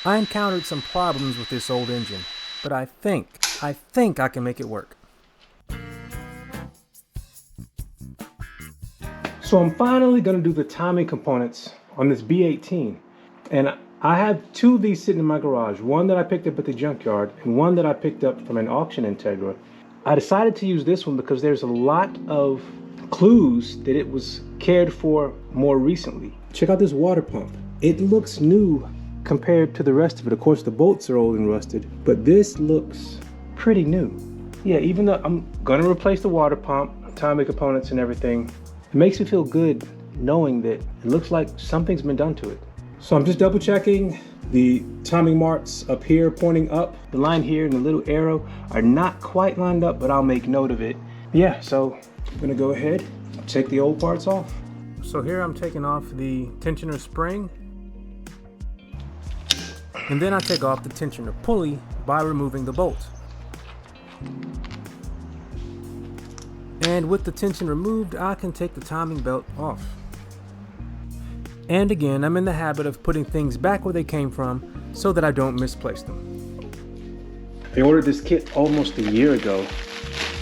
I encountered some problems with this old engine, but I think I can make it work. So I'm finally going to do the timing components on this B18. And I have two of these sitting in my garage, one that I picked up at the junkyard and one that I picked up from an auction Integra. I decided to use this one because there's a lot of clues that it was cared for more recently. Check out this water pump. It looks new compared to the rest of it. Of course, the bolts are old and rusted, but this looks pretty new. Yeah, even though I'm gonna replace the water pump, timing components and everything, it makes me feel good knowing that it looks like something's been done to it. So I'm just double checking the timing marks up here pointing up. The line here and the little arrow are not quite lined up, but I'll make note of it. Yeah, so I'm gonna go ahead and take the old parts off. So here I'm taking off the tensioner spring, and then I take off the tensioner pulley by removing the bolt. And with the tension removed, I can take the timing belt off. And again, I'm in the habit of putting things back where they came from so that I don't misplace them. I ordered this kit almost a year ago,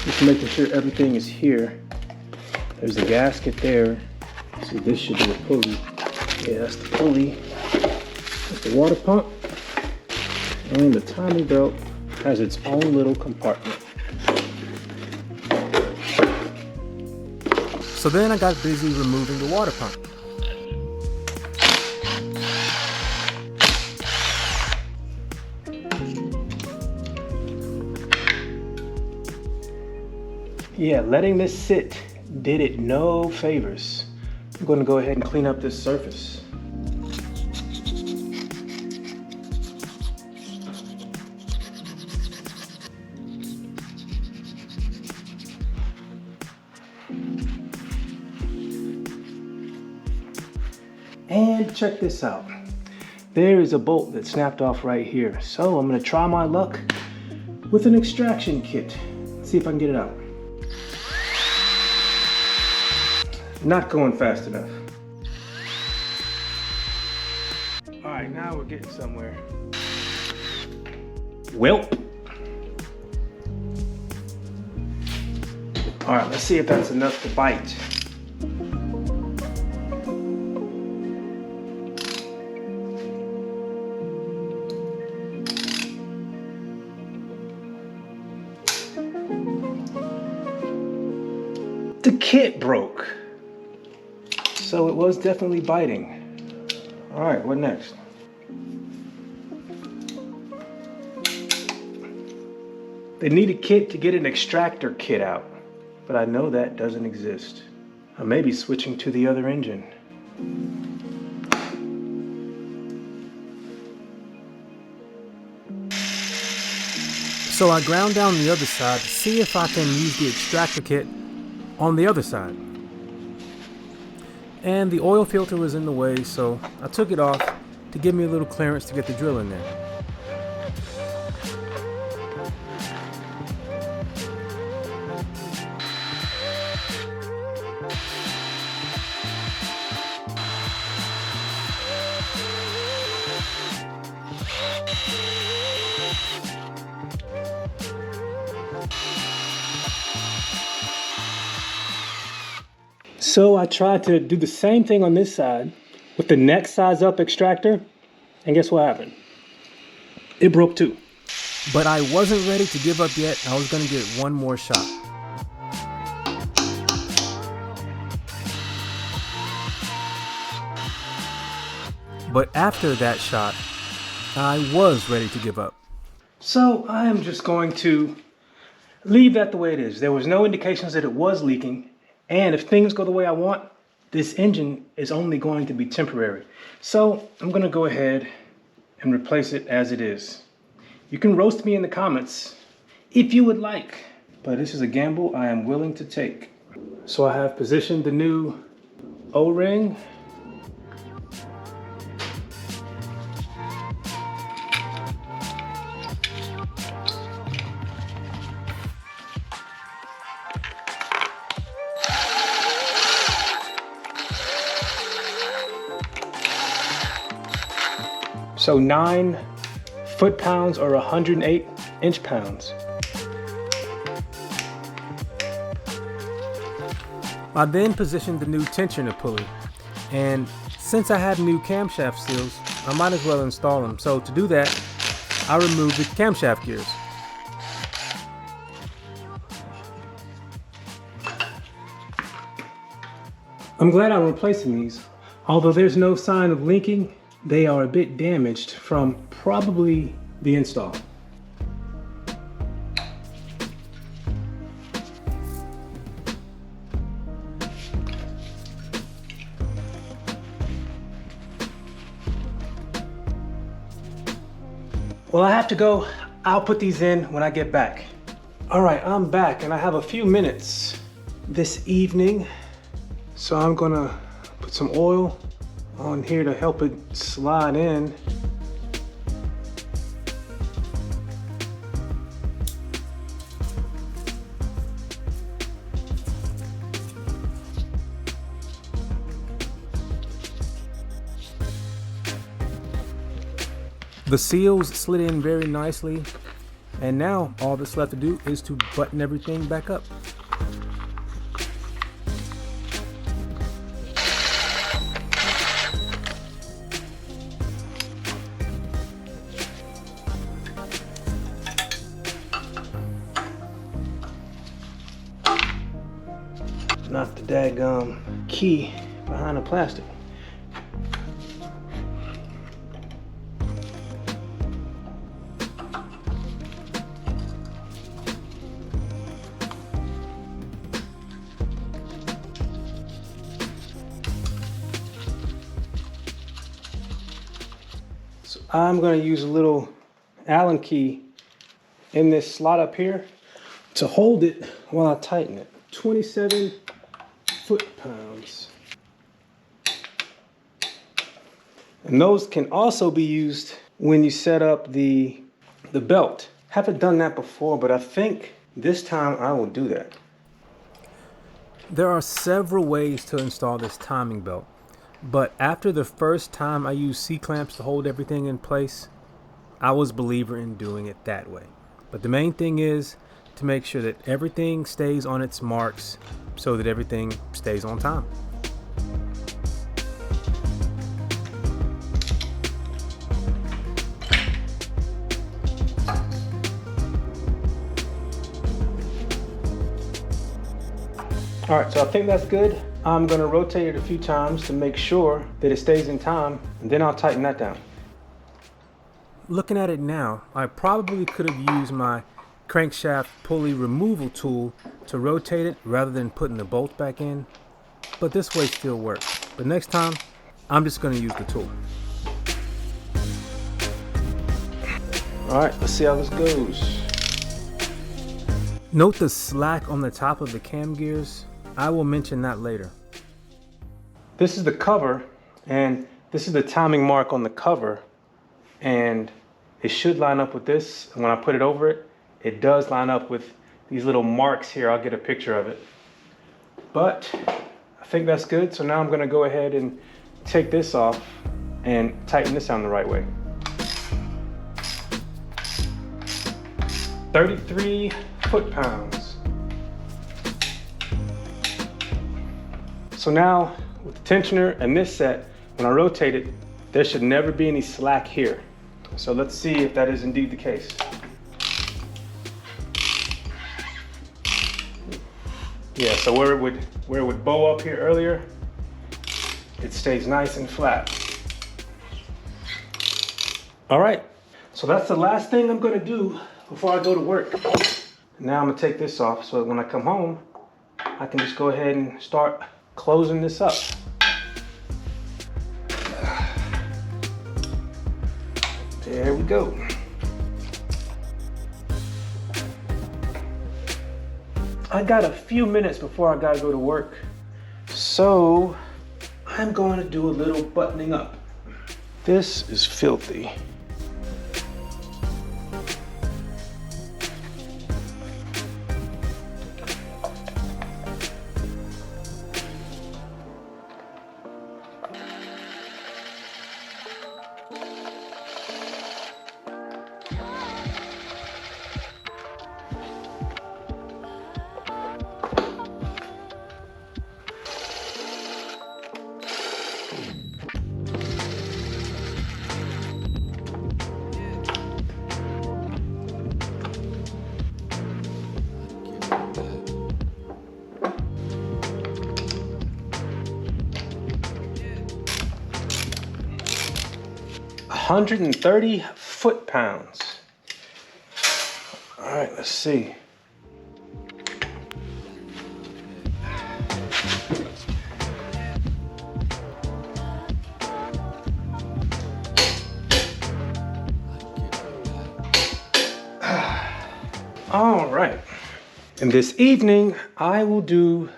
just making sure everything is here. There's the gasket there. So this should be a pulley. Yeah, that's the pulley. That's the water pump. And the timing belt has its own little compartment. So then I got busy removing the water pump. Yeah, letting this sit did it no favors. I'm going to go ahead and clean up this surface. And check this out. There is a bolt that snapped off right here. So I'm going to try my luck with an extraction kit. See if I can get it out. Not going fast enough. All right, now we're getting somewhere. Welp. All right, let's see if that's enough to bite. The kit broke. So it was definitely biting. All right, what next? They need a kit to get an extractor kit out, but I know that doesn't exist. I may be switching to the other engine. So I ground down the other side to see if I can use the extractor kit on the other side. And the oil filter was in the way, so I took it off to give me a little clearance to get the drill in there. So I tried to do the same thing on this side with the next size up extractor, and guess what happened? It broke too. But I wasn't ready to give up yet. I was gonna get one more shot. But after that shot, I was ready to give up. So I am just going to leave that the way it is. There was no indications that it was leaking. And if things go the way I want, this engine is only going to be temporary. So I'm gonna go ahead and replace it as it is. You can roast me in the comments if you would like, but this is a gamble I am willing to take. So I have positioned the new O-ring. So 9 foot-pounds or 108 inch-pounds. I then positioned the new tensioner pulley, and since I have new camshaft seals, I might as well install them. So to do that, I removed the camshaft gears. I'm glad I'm replacing these. Although there's no sign of linking, they are a bit damaged from probably the install. Well, I have to go. I'll put these in when I get back. All right, I'm back and I have a few minutes this evening. So I'm gonna put some oil on here to help it slide in. The seals slid in very nicely, and now all that's left to do is to button everything back up. Not the daggum key behind the plastic. So I'm going to use a little Allen key in this slot up here to hold it while I tighten it. 27 foot-pounds. And those can also be used when you set up the belt. Haven't done that before, but I think this time I will do that. There are several ways to install this timing belt, but after the first time I used C-clamps to hold everything in place, I was a believer in doing it that way. But the main thing is to make sure that everything stays on its marks so that everything stays on time. All right, so I think that's good. I'm gonna rotate it a few times to make sure that it stays in time, and then I'll tighten that down. Looking at it now, I probably could have used my crankshaft pulley removal tool to rotate it rather than putting the bolt back in, but this way still works. But next time, I'm just gonna use the tool. All right, let's see how this goes. Note the slack on the top of the cam gears. I will mention that later. This is the cover, and this is the timing mark on the cover, and it should line up with this. And when I put it over it, it does line up with these little marks here. I'll get a picture of it. But I think that's good. So now I'm gonna go ahead and take this off and tighten this on the right way. 33 foot-pounds. So now with the tensioner and this set, when I rotate it, there should never be any slack here. So let's see if that is indeed the case. Yeah, so where it would bow up here earlier, it stays nice and flat. All right, so that's the last thing I'm gonna do before I go to work. Now I'm gonna take this off so that when I come home, I can just go ahead and start closing this up. There we go. I got a few minutes before I gotta go to work, so I'm going to do a little buttoning up. This is filthy. 130 foot-pounds. All right, let's see. All right. And this evening, I will do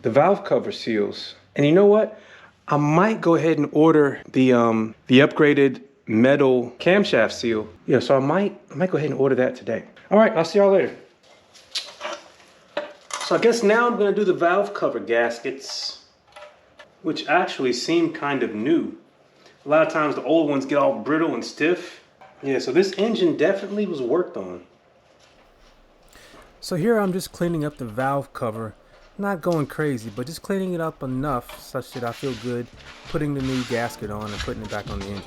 the valve cover seals. And you know what? I might go ahead and order the upgraded metal camshaft seal. Yeah, so I might go ahead and order that today. All right, I'll see y'all later. So I guess now I'm gonna do the valve cover gaskets, which actually seem kind of new. A lot of times the old ones get all brittle and stiff. Yeah, so this engine definitely was worked on. So here I'm just cleaning up the valve cover. Not going crazy, but just cleaning it up enough such that I feel good putting the new gasket on and putting it back on the engine.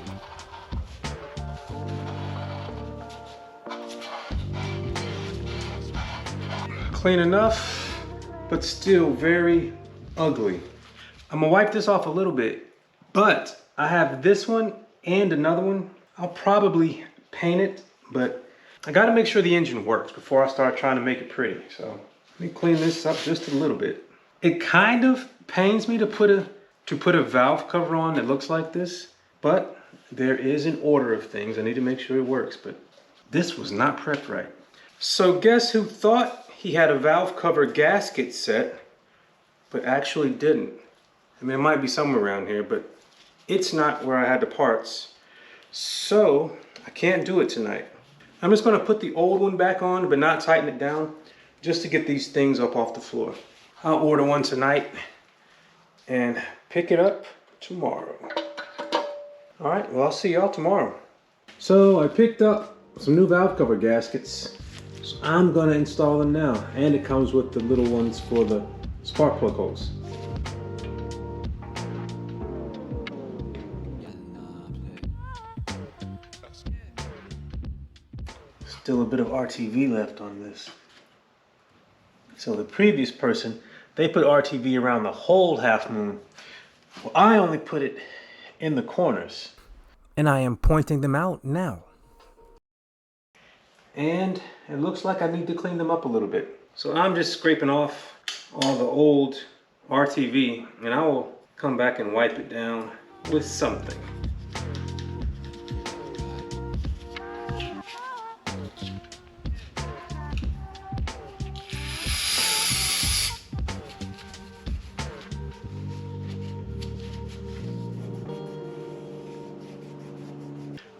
Clean enough, but still very ugly. I'm gonna wipe this off a little bit, but I have this one and another one. I'll probably paint it, but I gotta make sure the engine works before I start trying to make it pretty. So let me clean this up just a little bit. It kind of pains me to put a valve cover on that looks like this, but there is an order of things. I need to make sure it works, but this was not prepped right. So guess who thought he had a valve cover gasket set, but actually didn't? I mean, it might be somewhere around here, but it's not where I had the parts. So I can't do it tonight. I'm just gonna put the old one back on, but not tighten it down, just to get these things up off the floor. I'll order one tonight and pick it up tomorrow. All right, well, I'll see y'all tomorrow. So I picked up some new valve cover gaskets. So I'm gonna install them now. And it comes with the little ones for the spark plug holes. Still a bit of RTV left on this. So the previous person, they put RTV around the whole half moon. Well, I only put it in the corners. And I am pointing them out now. And it looks like I need to clean them up a little bit. So I'm just scraping off all the old RTV, and I will come back and wipe it down with something.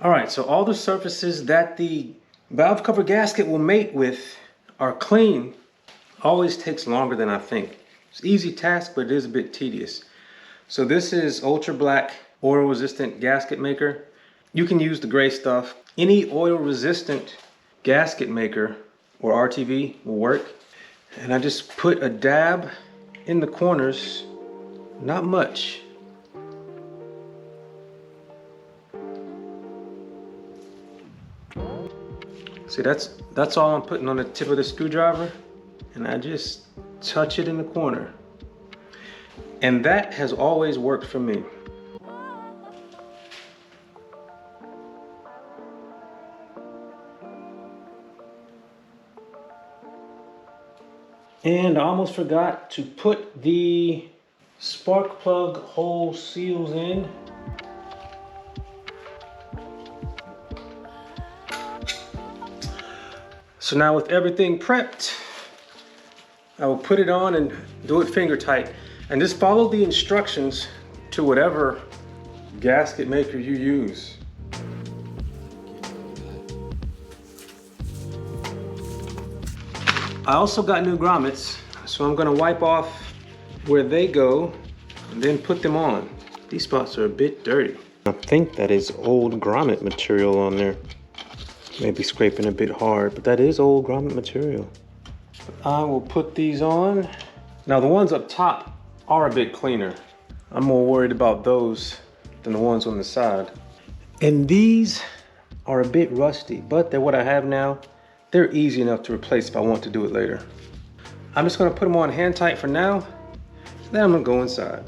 All right, so all the surfaces that the valve cover gasket will mate with are clean. Always takes longer than I think. It's an easy task, but it is a bit tedious. So this is ultra black oil resistant gasket maker. You can use the gray stuff. Any oil resistant gasket maker or RTV will work. And I just put a dab in the corners, not much. See, that's all I'm putting on the tip of the screwdriver, and I just touch it in the corner. And that has always worked for me. And I almost forgot to put the spark plug hole seals in. So now with everything prepped, I will put it on and do it finger tight. And just follow the instructions to whatever gasket maker you use. I also got new grommets, so I'm gonna wipe off where they go and then put them on. These spots are a bit dirty. I think that is old grommet material on there. Maybe scraping a bit hard, but that is old grommet material. I will put these on. Now the ones up top are a bit cleaner. I'm more worried about those than the ones on the side. And these are a bit rusty, but they're what I have now. They're easy enough to replace if I want to do it later. I'm just gonna put them on hand tight for now. Then I'm gonna go inside.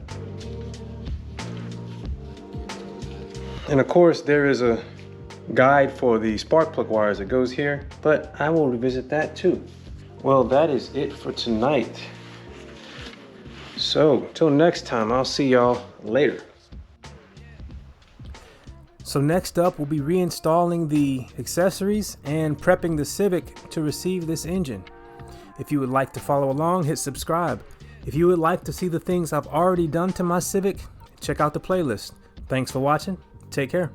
And of course there is a guide for the spark plug wires that goes here, but I will revisit that too. Well, that is it for tonight. So till next time, I'll see y'all later. So next up, we'll be reinstalling the accessories and prepping the Civic to receive this engine. If you would like to follow along, hit subscribe. If you would like to see the things I've already done to my Civic, check out the playlist. Thanks for watching. Take care.